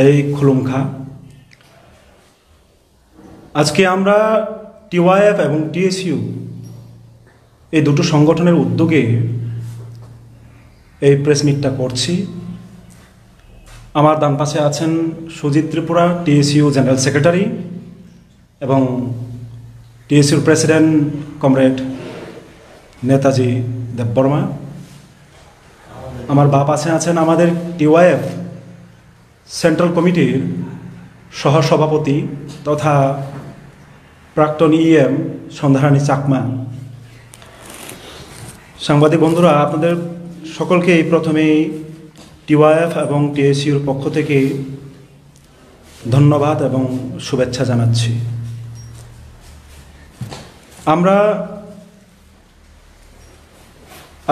এই খুলুমখা। আজকে আমরা টিওয়াইএফ এবং টিএসইউ এই দুটো সংগঠনের উদ্যোগে এই প্রেস মিটটা করছি। আমার ডান পাশে আছেন Sujit Tripura, TSU general secretary, এবং টিএসইউর প্রেসিডেন্ট কমরেড নেতাজি দেববর্মা। আমার বাঁ পাশে আছেন আমাদের টিওয়াইএফ সেন্ট্রাল কমিটির সহসভাপতি তথা প্রাক্তন ইএম সন্ধ্যারানী চাকমা। সাংবাদিক বন্ধুরা, আপনাদের সকলকে প্রথমেই টিওয়াইএফ এবং টিএসইউর পক্ষ থেকে ধন্যবাদ এবং শুভেচ্ছা জানাচ্ছি। আমরা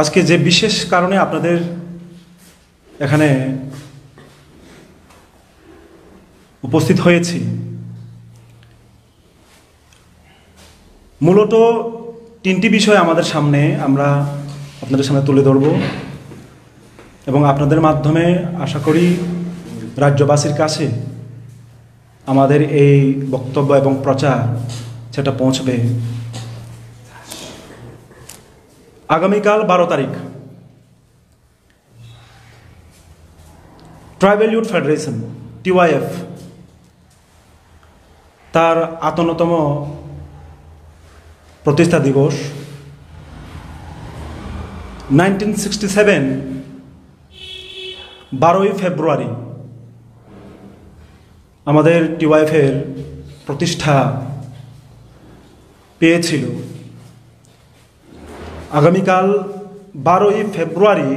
আজকে যে বিশেষ কারণে আপনাদের এখানে উপস্থিত হয়েছি, মূলত তিনটি বিষয় আমাদের সামনে আমরা আপনাদের সামনে তুলে ধরব এবং আপনাদের মাধ্যমে আশা করি রাজ্যবাসীর কাছে আমাদের এই বক্তব্য এবং প্রচার সেটা পৌঁছবে। আগামীকাল 12 তারিখ ট্রাইবাল ইউথ ফেডারেশন টিওয়াইএফ তার 58তম প্রতিষ্ঠা দিবস। 1967 12ই ফেব্রুয়ারি আমাদের টিওয়াইএফের প্রতিষ্ঠা পেয়েছিল। আগামীকাল 12ই ফেব্রুয়ারি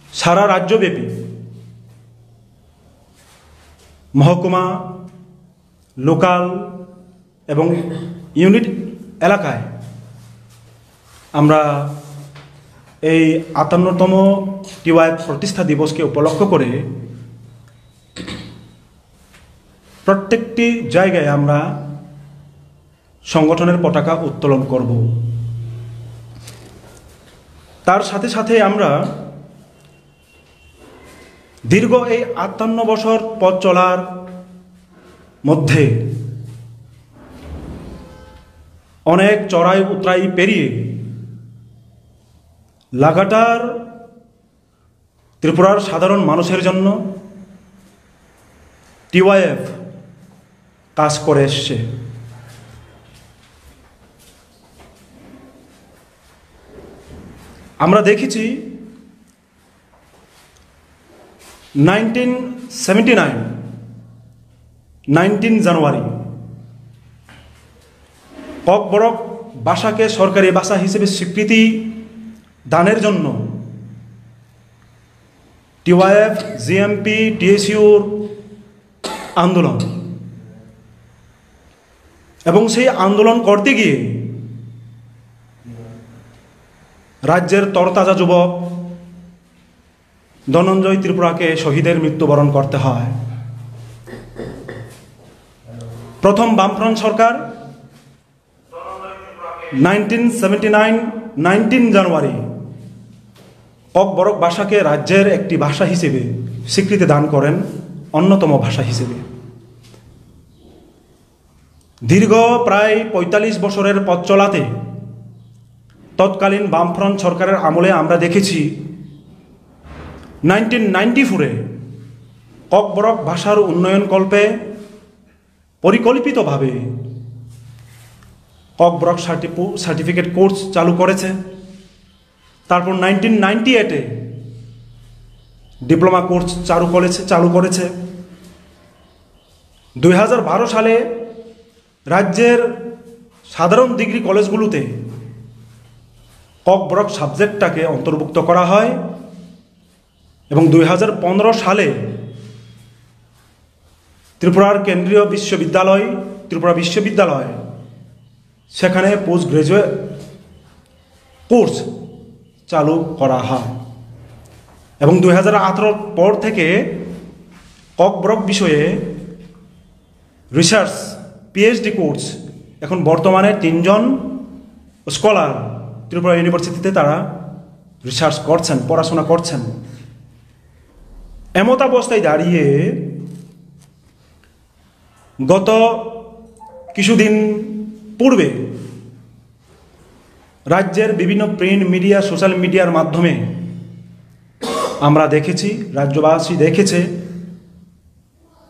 সারা রাজ্যব্যাপী মহকুমা, লোকাল এবং ইউনিট এলাকায় আমরা এই 58তম টিওয়াইএফ প্রতিষ্ঠা দিবসকে উপলক্ষ করে প্রত্যেকটি জায়গায় আমরা সংগঠনের পতাকা উত্তোলন করব। তার সাথে সাথে আমরা দীর্ঘ এই 58 বছর পথ চলার মধ্যে অনেক চড়াই উতরাই পেরিয়ে লাগাতার ত্রিপুরার সাধারণ মানুষের জন্য টিওয়াইএফ কাজ করে এসছে। আমরা দেখেছি 1979 জানুয়ারি ককবরক ভাষাকে সরকারি ভাষা হিসেবে স্বীকৃতি দানের জন্য টিওয়াইএফ, জিএমপি, টিএসইউর আন্দোলন, এবং সেই আন্দোলন করতে গিয়ে রাজ্যের তরতাজা যুবক ধনঞ্জয় ত্রিপুরাকে শহীদের মৃত্যুবরণ করতে হয়। প্রথম বামফ্রন্ট সরকার 1979 জানুয়ারি ককবরক ভাষাকে রাজ্যের একটি ভাষা হিসেবে স্বীকৃতি দান করেন, অন্যতম ভাষা হিসেবে। দীর্ঘ প্রায় 45 বছরের পথ চলাতে তৎকালীন বামফ্রন্ট সরকারের আমলে আমরা দেখেছি 1994 ককবরক ভাষার উন্নয়ন কল্পে পরিকল্পিতভাবে ককবরক সার্টিফিকেট কোর্স চালু করেছে। তারপর 1998 ডিপ্লোমা কোর্স চালু করেছে। 2012 সালে রাজ্যের সাধারণ ডিগ্রি কলেজগুলোতে ককবরক সাবজেক্টটাকে অন্তর্ভুক্ত করা হয় এবং 2015 সালে ত্রিপুরার কেন্দ্রীয় বিশ্ববিদ্যালয় ত্রিপুরা বিশ্ববিদ্যালয় সেখানে পোস্ট গ্রাজুয়েট কোর্স চালু করা হয় এবং 2018 পর থেকে ককবরক বিষয়ে রিসার্চ পিএইচডি কোর্স এখন বর্তমানে 3 জন স্কলার ত্রিপুরা ইউনিভার্সিটিতে তারা রিসার্চ করছেন, পড়াশোনা করছেন। এমতাবস্থায় দাঁড়িয়ে গত কিছুদিন পূর্বে রাজ্যের বিভিন্ন প্রিন্ট মিডিয়া, সোশ্যাল মিডিয়ার মাধ্যমে আমরা দেখেছি, রাজ্যবাসী দেখেছে,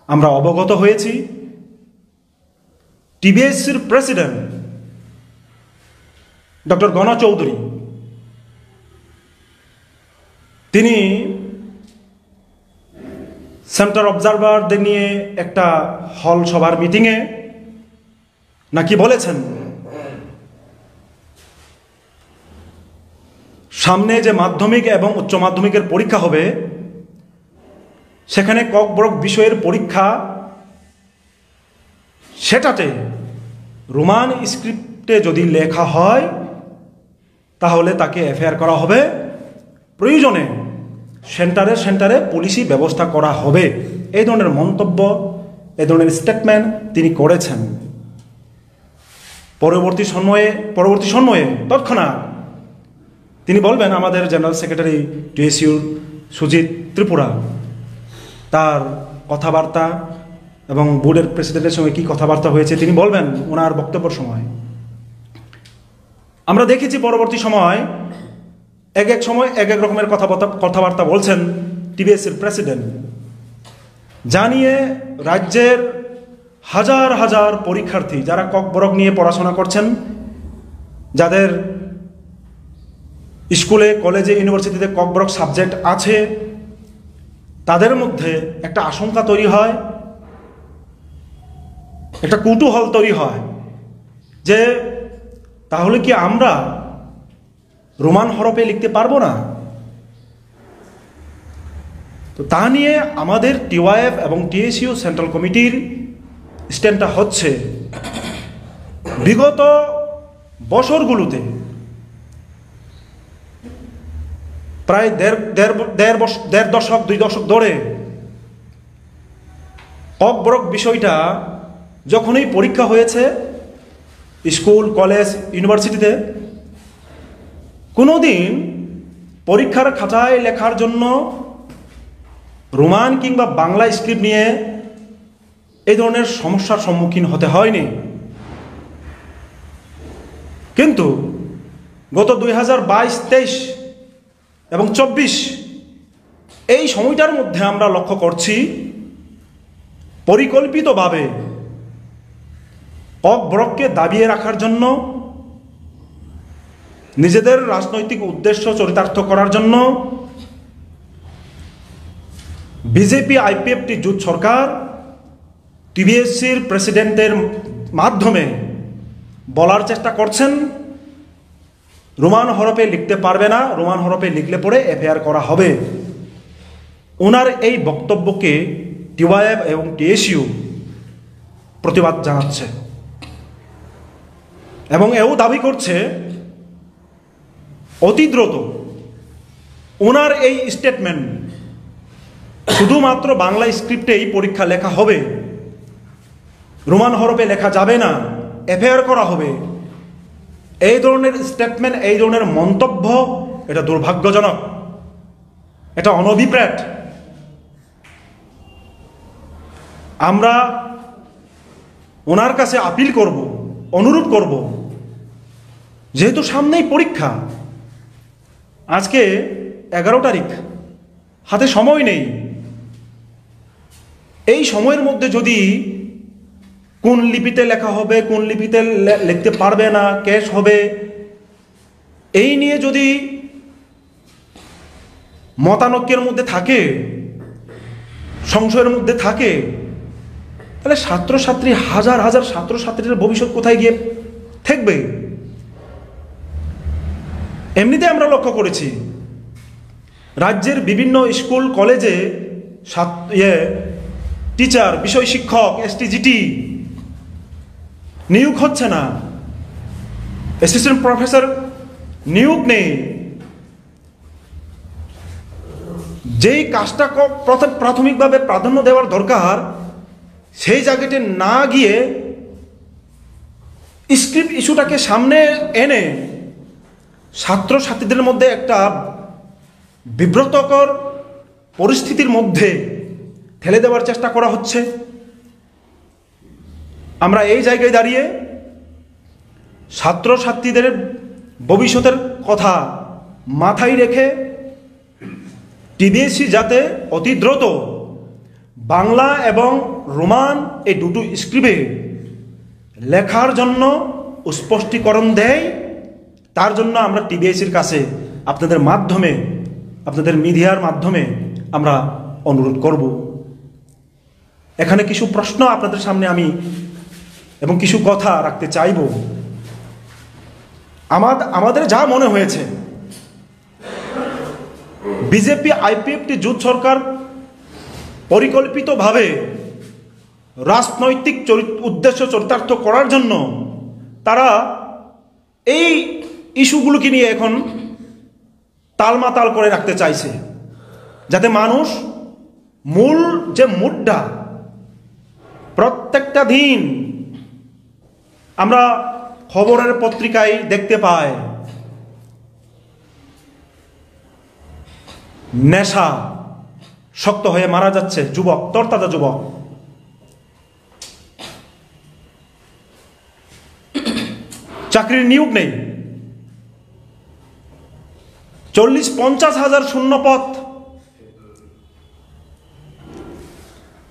আমরা অবগত হয়েছি, টিবিএসসির প্রেসিডেন্ট ডক্টর গণ চৌধুরী তিনি সেন্টার অবজারভারদের নিয়ে একটা হল সভার মিটিংয়ে নাকি বলেছেন সামনে যে মাধ্যমিক এবং উচ্চ মাধ্যমিকের পরীক্ষা হবে সেখানে কক বরক বিষয়ের পরীক্ষা সেটাতে রোমান স্ক্রিপ্টে যদি লেখা হয় তাহলে তাকে এফআইআর করা হবে, প্রয়োজনে সেন্টারে সেন্টারে পুলিশি ব্যবস্থা করা হবে। এই ধরনের মন্তব্য, এই ধরনের স্টেটমেন্ট তিনি করেছেন। পরবর্তী সময়ে তৎক্ষণাৎ তিনি বলবেন আমাদের জেনারেল সেক্রেটারি টিএসইউর সুজিত ত্রিপুরা তার কথাবার্তা এবং বোর্ডের প্রেসিডেন্টের সঙ্গে কী কথাবার্তা হয়েছে তিনি বলবেন ওনার বক্তব্যের সময়। আমরা দেখেছি পরবর্তী সময় এক এক সময় এক এক রকমের কথাবার্তা বলছেন টিবিএসসির প্রেসিডেন্ট, জানিয়ে রাজ্যের হাজার হাজার পরীক্ষার্থী যারা কক বরক নিয়ে পড়াশোনা করছেন, যাদের স্কুলে, কলেজে, ইউনিভার্সিটিতে কক বরক সাবজেক্ট আছে, তাদের মধ্যে একটা আশঙ্কা তৈরি হয়, একটা কৌতূহল তৈরি হয় যে তাহলে কি আমরা রোমান হরফে লিখতে পারবো না? তো তা নিয়ে আমাদের টিওয়াইএফ এবং টিএসইউ সেন্ট্রাল কমিটির স্ট্যান্ডটা হচ্ছে বিগত বছরগুলোতে প্রায় দেড় দশক 2 দশক ধরে কক বরক বিষয়টা যখনই পরীক্ষা হয়েছে স্কুল, কলেজ, ইউনিভার্সিটিতে, কোনোদিন পরীক্ষার খাতায় লেখার জন্য রোমান কিংবা বাংলা স্ক্রিপ্ট নিয়ে এই ধরনের সমস্যার সম্মুখীন হতে হয়নি। কিন্তু গত 2022, 23 এবং 24 এই সময়টার মধ্যে আমরা লক্ষ্য করছি পরিকল্পিতভাবে কক বরককে দাবিয়ে রাখার জন্য, নিজেদের রাজনৈতিক উদ্দেশ্য চরিতার্থ করার জন্য বিজেপি আইপিএফটি জোট সরকার টিবিএসসির প্রেসিডেন্টের মাধ্যমে বলার চেষ্টা করছেন রোমান হরফে লিখতে পারবে না, রোমান হরফে লিখলে পরে এফআইআর করা হবে। ওনার এই বক্তব্যকে টিওয়াইএফ এবং টিএসইউ প্রতিবাদ জানাচ্ছে এবং এও দাবি করছে অতি দ্রুত ওনার এই স্টেটমেন্ট শুধুমাত্র বাংলা স্ক্রিপ্টেই পরীক্ষা লেখা হবে, রোমান হরফে লেখা যাবে না, এফআইআর করা হবে। এই ধরনের স্টেটমেন্ট, এই ধরনের মন্তব্য এটা দুর্ভাগ্যজনক, এটা অনভিপ্রেত। আমরা ওনার কাছে আপিল করব, অনুরোধ করব, যেহেতু সামনেই পরীক্ষা, আজকে 11 তারিখ, হাতে সময় নেই, এই সময়ের মধ্যে যদি কোন লিপিতে লেখা হবে, কোন লিপিতে লিখতে পারবে না, ক্যাশ হবে, এই নিয়ে যদি মতানৈক্যের মধ্যে থাকে, সংশয়ের মধ্যে থাকে, তাহলে ছাত্রছাত্রী, হাজার হাজার ছাত্রছাত্রীর ভবিষ্যৎ কোথায় গিয়ে থাকবে? এমনিতে আমরা লক্ষ্য করেছি রাজ্যের বিভিন্ন স্কুল, কলেজে টিচার, বিষয় শিক্ষক, এসটিজিটি নিয়োগ হচ্ছে না, অ্যাসিস্ট্যান্ট প্রফেসর নিয়োগ নেই। যেই কাজটা প্রাথমিকভাবে প্রাধান্য দেওয়ার দরকার সেই জায়গাতে না গিয়ে স্ক্রিপ্ট ইস্যুটাকে সামনে এনে ছাত্রছাত্রীদের মধ্যে একটা বিব্রতকর পরিস্থিতির মধ্যে ঠেলে দেওয়ার চেষ্টা করা হচ্ছে। আমরা এই জায়গায় দাঁড়িয়ে ছাত্রছাত্রীদের ভবিষ্যতের কথা মাথায় রেখে টিবিএসসি যাতে অতি দ্রুত বাংলা এবং রোমান এই দুটো স্ক্রিপ্টে লেখার জন্য স্পষ্টীকরণ দেয়, তার জন্য আমরা টিবিএসসির কাছে আপনাদের মাধ্যমে, আপনাদের মিডিয়ার মাধ্যমে আমরা অনুরোধ করব। এখানে কিছু প্রশ্ন আপনাদের সামনে আমি এবং কিছু কথা রাখতে চাইব। আমাদের যা মনে হয়েছে, বিজেপি আইপিএফটি জোট সরকার পরিকল্পিতভাবে রাজনৈতিক উদ্দেশ্য চরিতার্থ করার জন্য তারা এই ইস্যুগুলোকে নিয়ে এখন তালমাতাল করে রাখতে চাইছে, যাতে মানুষ মূল যে মুদ্রা প্রত্যেকটা দিন আমরা খবরের পত্রিকায় দেখতে পাই, নেশা শক্ত হয়ে মারা যাচ্ছে যুবক, তরতাজা যুবক। চাকরির নিয়োগ নেই, 40-50 হাজার শূন্য পদ।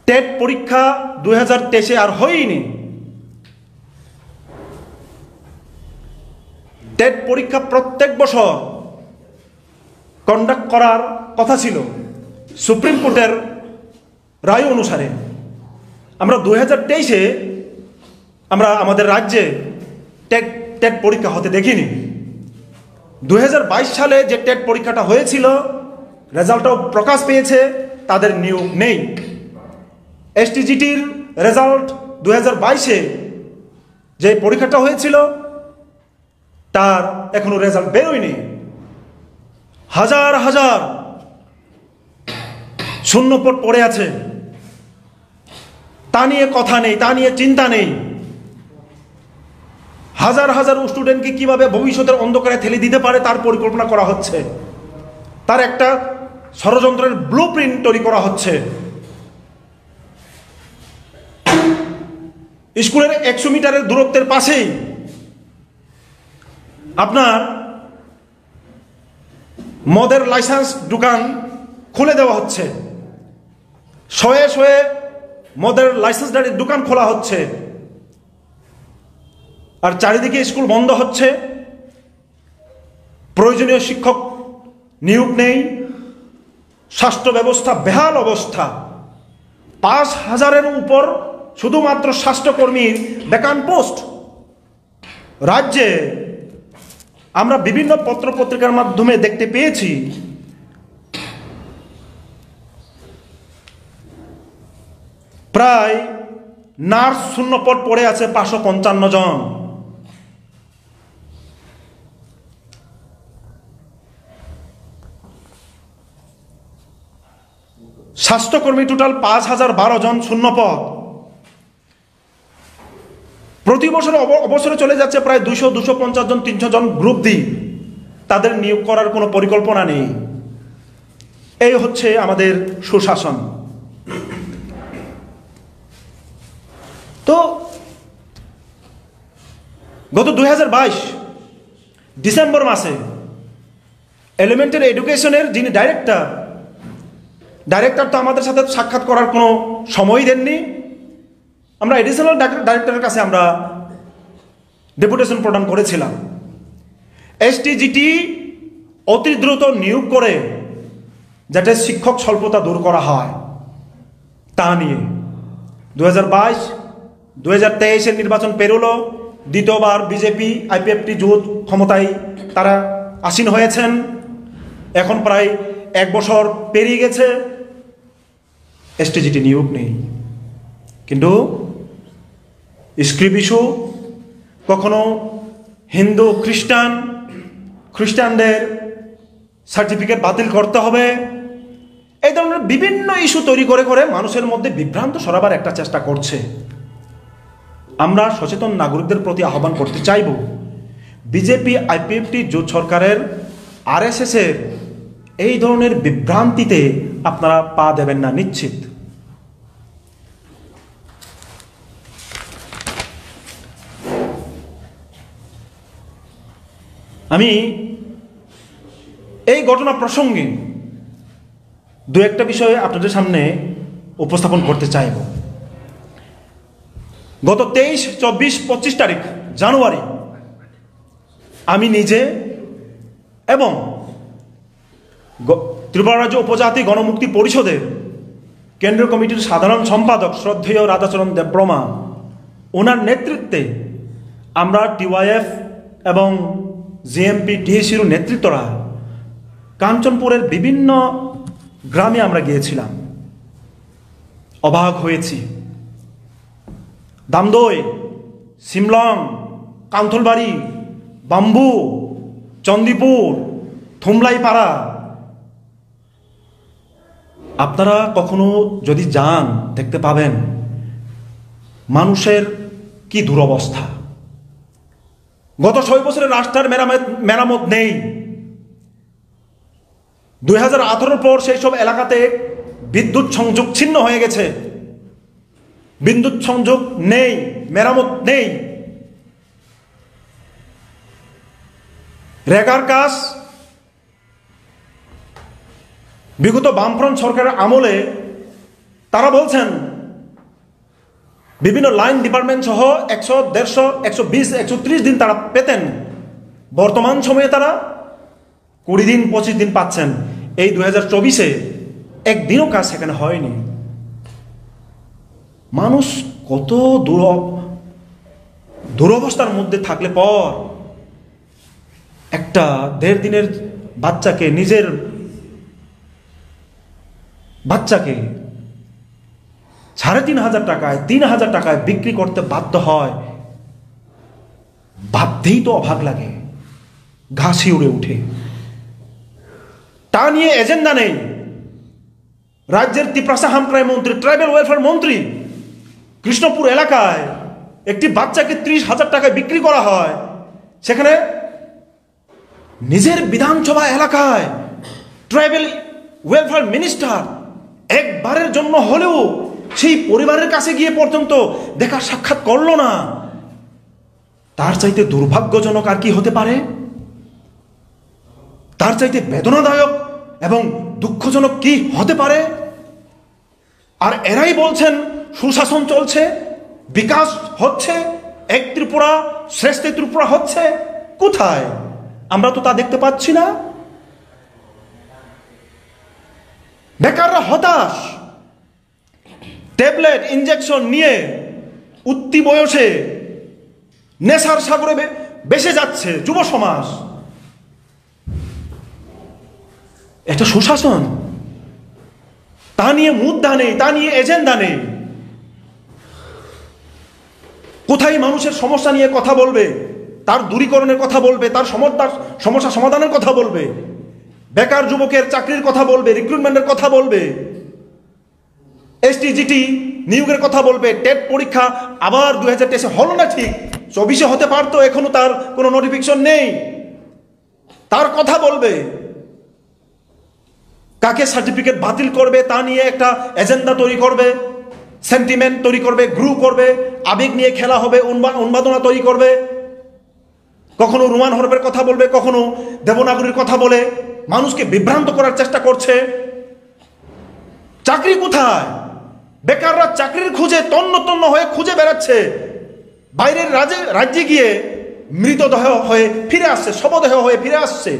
টেট পরীক্ষা 2023-এ আর হয়নি। টেট পরীক্ষা প্রত্যেক বছর কন্ডাক্ট করার কথা ছিল সুপ্রিম কোর্টের রায় অনুসারে। আমরা 2023-এ আমরা আমাদের রাজ্যে টেট পরীক্ষা হতে দেখিনি। 2022 সালে যে টেট পরীক্ষাটা হয়েছিল, রেজাল্টও প্রকাশ পেয়েছে, তাদের নিয়োগ নেই। এসটিজিটির রেজাল্ট 2022-এ যে পরীক্ষাটা হয়েছিল তার এখনো রেজাল্ট বেরোয়নি। হাজার হাজার শূন্যপদ পড়ে আছে, তা নিয়ে কথা নেই, তা নিয়ে চিন্তা নেই। হাজার হাজার স্টুডেন্টকে কিভাবে ভবিষ্যতের অন্ধকারে ঠেলে দিতে পারে তার পরিকল্পনা করা হচ্ছে, তার একটা ষড়যন্ত্রের ব্লুপ্রিন্ট তৈরি করা হচ্ছে। স্কুলের 100 মিটারের দূরত্বের পাশেই আপনার মদের লাইসেন্স দোকান খুলে দেওয়া হচ্ছে, শয়ে শয়ে মদের লাইসেন্সদারির দোকান খোলা হচ্ছে, আর চারিদিকে স্কুল বন্ধ হচ্ছে। প্রয়োজনীয় শিক্ষক নিয়োগ নেই, স্বাস্থ্য ব্যবস্থা বেহাল অবস্থা। 5000-এর উপর শুধুমাত্র স্বাস্থ্যকর্মীর ভ্যাকান্ট পোস্ট রাজ্যে। আমরা বিভিন্ন পত্রপত্রিকার মাধ্যমে দেখতে পেয়েছি প্রায় নার্স শূন্যপদ পড়ে আছে 555 জন। স্বাস্থ্যকর্মী টোটাল 5012 জন শূন্যপদ। প্রতি বছর অবসরে চলে যাচ্ছে প্রায় 200-250 জন, 300 জন গ্রুপ ডি। তাদের নিয়োগ করার কোনো পরিকল্পনা নেই। এই হচ্ছে আমাদের সুশাসন। তো গত 2022 ডিসেম্বর মাসে এলিমেন্টারি এডুকেশনের যিনি ডাইরেক্টর তো আমাদের সাথে সাক্ষাৎ করার কোনো সময় দেননি। আমরা এডিশনাল ডাইরেক্টরের কাছে আমরা ডেপুটেশন প্রদান করেছিলাম। এসটিজিটি অতি দ্রুত নিয়োগ করে যাতে শিক্ষক স্বল্পতা দূর করা হয় তা নিয়ে। 2022-2023-এর নির্বাচন পেরোলো, দ্বিতীয়বার বিজেপি আইপিএফটি জোট ক্ষমতায় তারা আসীন হয়েছেন। এখন প্রায় 1 বছর পেরিয়ে গেছে, এসটিজিটি নিয়োগ নেই। কিন্তু স্ক্রিপ্ট ইস্যু, কখনো হিন্দু খ্রিস্টানদের সার্টিফিকেট বাতিল করতে হবে, এই ধরনের বিভিন্ন ইস্যু তৈরি করে করে মানুষের মধ্যে বিভ্রান্ত সরাবার একটা চেষ্টা করছে। আমরা সচেতন নাগরিকদের প্রতি আহ্বান করতে চাইব, বিজেপি আইপিএফটি জোট সরকারের RSS-এর এই ধরনের বিভ্রান্তিতে আপনারা পা দেবেন না, নিশ্চিত। আমি এই ঘটনা প্রসঙ্গে দু একটা বিষয় আপনাদের সামনে উপস্থাপন করতে চাইব। গত 23, 24, 25 তারিখ জানুয়ারি আমি নিজে এবং ত্রিপুরা রাজ্য উপজাতি গণমুক্তি পরিষদের কেন্দ্রীয় কমিটির সাধারণ সম্পাদক শ্রদ্ধেয় রাধাচরণ দেববর্মা, ওনার নেতৃত্বে আমরা টিওয়াইএফ এবং জিএমপি টিএসির নেতৃত্বরা কাঞ্চনপুরের বিভিন্ন গ্রামে আমরা গিয়েছিলাম। অবাক হয়েছি। দামদই, সিমলং, কান্থলবাড়ি, বাম্বু, চন্দিপুর, থুমলাইপাড়া, আপনারা কখনো যদি যান দেখতে পাবেন মানুষের কি দুরবস্থা। গত 6 বছরের রাস্তার মেরামত নেই। 2018 পর সেই সব এলাকাতে বিদ্যুৎ সংযোগ ছিন্ন হয়ে গেছে। বিদ্যুৎ সংযোগ নেই, মেরামত নেই। রেগার কাজ বিগত বামফ্রন্ট সরকারের আমলে তারা বলছেন বিভিন্ন লাইন ডিপার্টমেন্ট সহ 100, 150, 120, 130 দিন তারা পেতেন। বর্তমান সময়ে তারা 20 দিন 25 দিন পাচ্ছেন। এই 2024-এ একদিনও কাজ সেখানে হয়নি। মানুষ কত দুরবস্থার মধ্যে থাকলে পর একটা 1.5 দিনের বাচ্চাকে, নিজের বাচ্চাকে 3,500 টাকায়, 3,000 টাকায় বিক্রি করতে বাধ্য হয়, ভাবতেই তো অবাক লাগে, ঘাসি উড়ে উঠে। তা নিয়ে এজেন্ডা নেই। রাজ্যের তিপ্রাসা হামক্রাই মন্ত্রী, ট্রাইবাল ওয়েলফেয়ার মন্ত্রী, কৃষ্ণপুর এলাকায় একটি বাচ্চাকে 30,000 টাকায় বিক্রি করা হয়। সেখানে নিজের বিধানসভা এলাকায় ট্রাইবাল ওয়েলফেয়ার মিনিস্টার একবারের জন্য হলেও সেই পরিবারের কাছে গিয়ে পর্যন্ত দেখা সাক্ষাৎ করলো না। তার চাইতে দুর্ভাগ্যজনক আর কি হতে পারে? তার চাইতে বেদনাদায়ক এবং দুঃখজনক কি হতে পারে? আর এরাই বলছেন সুশাসন চলছে, বিকাশ হচ্ছে, এক ত্রিপুরা শ্রেষ্ঠ ত্রিপুরা হচ্ছে। কোথায়? আমরা তো তা দেখতে পাচ্ছি না। বেকাররা হতাশ, ট্যাবলেট ইনজেকশন নিয়ে উঠতি বয়সে নেশার সাগরে বেসে যাচ্ছে যুব সমাজ। এটা সুশাসন? তা নিয়ে মুদ্রা নেই, তা নিয়ে এজেন্ডা নেই। কোথায় মানুষের সমস্যা নিয়ে কথা বলবে, তার দূরীকরণের কথা বলবে, তার সমস্যা সমাধানের কথা বলবে, বেকার যুবকের চাকরির কথা বলবে, রিক্রুটমেন্টের কথা বলবে, এসটিজিটি নিয়োগের কথা বলবে। টেট পরীক্ষা আবার 2023 হলো না, ঠিক 24-এ হতে পারতো, এখনো তার কোনো নোটিফিকেশন নেই, তার কথা বলবে। কাকে সার্টিফিকেট বাতিল করবে তা নিয়ে একটা এজেন্ডা তৈরি করবে, সেন্টিমেন্ট তৈরি করবে, গ্রু করবে, আবেগ নিয়ে খেলা হবে, উন্মাদনা তৈরি করবে। কখনো রোমান হরফের কথা বলবে, কখনো দেবনাগরীর কথা বলে মানুষকে বিভ্রান্ত করার চেষ্টা করছে। চাকরি কোথায়? বেকাররা চাকরির খুঁজে তন্ন তন্ন হয়ে খুঁজে বেড়াচ্ছে। বাইরের রাজ্যে গিয়ে মৃতদেহ হয়ে ফিরে আসছে, শবদেহ হয়ে ফিরে আসছে।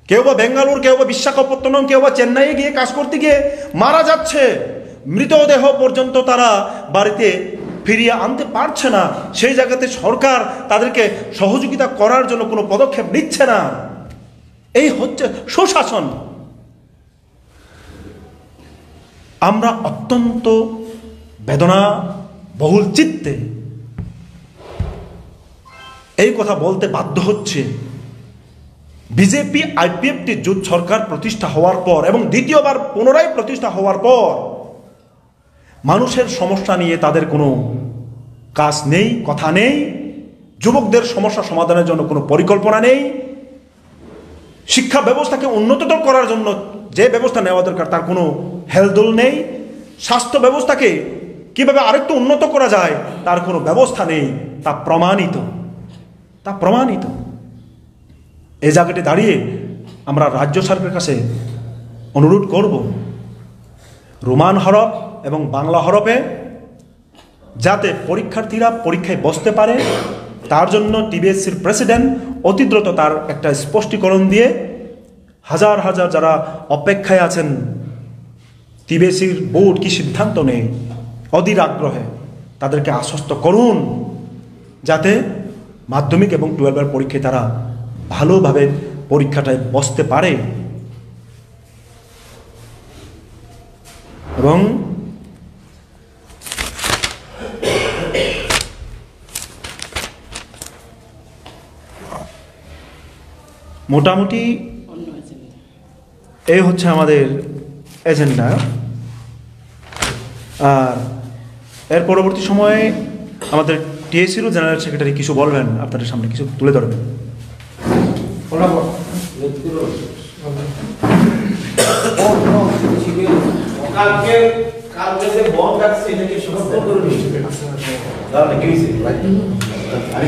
কেউ বা বেঙ্গালুর, কেউ বা বিশাখাপত্তনম, কেউ বা চেন্নাইয়ে গিয়ে কাজ করতে গিয়ে মারা যাচ্ছে। মৃতদেহ পর্যন্ত তারা বাড়িতে ফিরিয়ে আনতে পারছে না। সেই জায়গাতে সরকার তাদেরকে সহযোগিতা করার জন্য কোনো পদক্ষেপ নিচ্ছে না। এই হচ্ছে সুশাসন। আমরা অত্যন্ত বেদনা বহুল চিত্তে এই কথা বলতে বাধ্য হচ্ছে। বিজেপি আইপিএফটি জোট সরকার প্রতিষ্ঠা হওয়ার পর এবং দ্বিতীয়বার পুনরায় প্রতিষ্ঠা হওয়ার পর মানুষের সমস্যা নিয়ে তাদের কোনো কাজ নেই, কথা নেই। যুবকদের সমস্যা সমাধানের জন্য কোনো পরিকল্পনা নেই। শিক্ষা ব্যবস্থাকে উন্নততর করার জন্য যে ব্যবস্থা নেওয়া দরকার তার কোনো হেলদোল নেই। স্বাস্থ্য ব্যবস্থাকে কিভাবে আরেকটু উন্নত করা যায় তার কোনো ব্যবস্থা নেই, তা প্রমাণিত। এই জায়গাটি দাঁড়িয়ে আমরা রাজ্য সরকারের কাছে অনুরোধ করব, রোমান হরফ এবং বাংলা হরফে যাতে পরীক্ষার্থীরা পরীক্ষায় বসতে পারে, তার জন্য টিবিএসসির প্রেসিডেন্ট অতি দ্রুত তার একটা স্পষ্টীকরণ দিয়ে হাজার হাজার যারা অপেক্ষায় আছেন টিবিএসসির বোর্ড কি সিদ্ধান্ত নেই অধীর আগ্রহে, তাদেরকে আশ্বস্ত করুন যাতে মাধ্যমিক এবং 12-এর পরীক্ষায় তারা ভালোভাবে পরীক্ষাটায় বসতে পারে। এবং মোটামুটি এই হচ্ছে আমাদের এজেন্ডা। আর এর পরবর্তী সময়ে আমাদের টিএসসিরও জেনারেল সেক্রেটারি কিছু বলবেন, আপনাদের সামনে কিছু তুলে ধরবেন। আরে